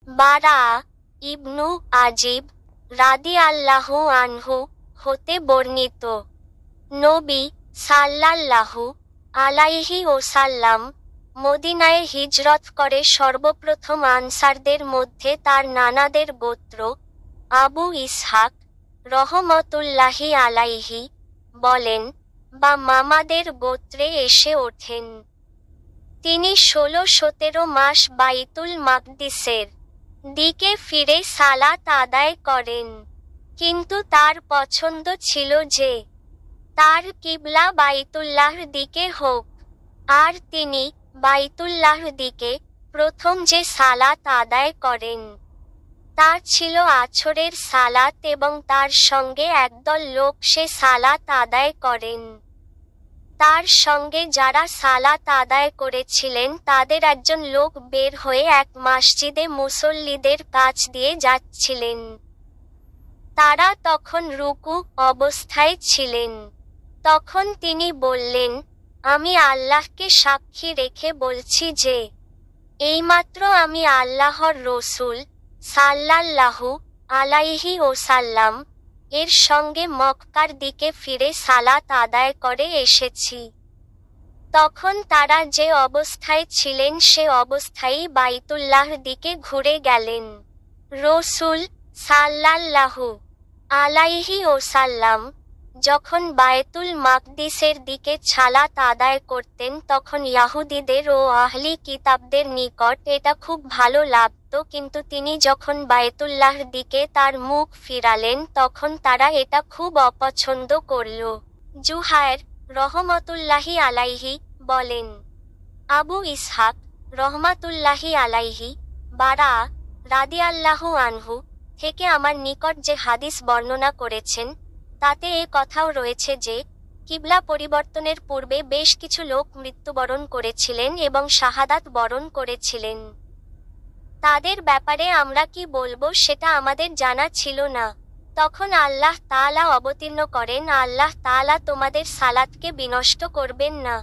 বারা ইবনু আজিব রাদিয়াল্লাহু আনহু হতে বর্ণিত, নবী সাল্লাল্লাহু আলাইহি ওয়াসাল্লাম মদিনায় হিজরত করে সর্বপ্রথম আনসারদের মধ্যে তার নানাদের গোত্র আবু ইসহাক রহমতুল্লাহি আলাইহি বলেন বা মামাদের গোত্রে এসে ওঠেন। তিনি ১৬-১৭ মাস বাইতুল মাকদিসের দিকে ফিরে সালাত আদায় করেন, কিন্তু তার পছন্দ ছিল যে তার কিবলা বাইতুল্লাহর দিকে হোক, আর তিনি বাইতুল্লাহর দিকে প্রথম যে সালাত আদায় করেন তা ছিল আছরের সালাত এবং তার সঙ্গে একদল লোক সে সালাত আদায় করেন। তার সঙ্গে যারা সালাত আদায় করেছিলেন তাদের একজন লোক বের হয়ে এক মসজিদে মুসল্লিদের কাছ দিয়ে যাচ্ছিলেন। তারা তখন রুকু অবস্থায় ছিলেন। তখন তিনি বললেন, আমি আল্লাহকে সাক্ষী রেখে বলছি যে এইমাত্র আমি আল্লাহর রসূল সাল্লাল্লাহু আলাইহি ওয়াসাল্লাম এর সঙ্গে মক্কার দিকে ফিরে সালাত আদায় করে এসেছি। তখন তারা যে অবস্থায় ছিলেন সে অবস্থায়ই বাইতুল্লাহর দিকে ঘুরে গেলেন। রসূল সাল্লাল্লাহু আলাইহি ওয়াসাল্লাম যখন বায়তুল মাকদিসের দিকে সালাত আদায় করতেন তখন ইয়াহুদীদের ও আহলি কিতাবদের নিকট এটা খুব ভালো লাগত, কিন্তু তিনি যখন বায়তুল্লাহর দিকে তার মুখ ফিরালেন তখন তারা এটা খুব অপছন্দ করল। জুহায়ের রহমতুল্লাহি আলাইহি বলেন, আবু ইসহাক রহমাতুল্লাহি আলাইহি বারা রাদিয়াল্লাহু আনহু থেকে আমার নিকট যে হাদিস বর্ণনা করেছেন তাতে এ কথাও রয়েছে যে কিবলা পরিবর্তনের পূর্বে বেশ কিছু লোক মৃত্যুবরণ করেছিলেন এবং শাহাদাত বরণ করেছিলেন। তাদের ব্যাপারে আমরা কি বলবো সেটা আমাদের জানা ছিল না। তখন আল্লাহ তাআলা অবতীর্ণ করেন, আল্লাহ তাআলা তোমাদের সালাতকে বিনষ্ট করবেন না।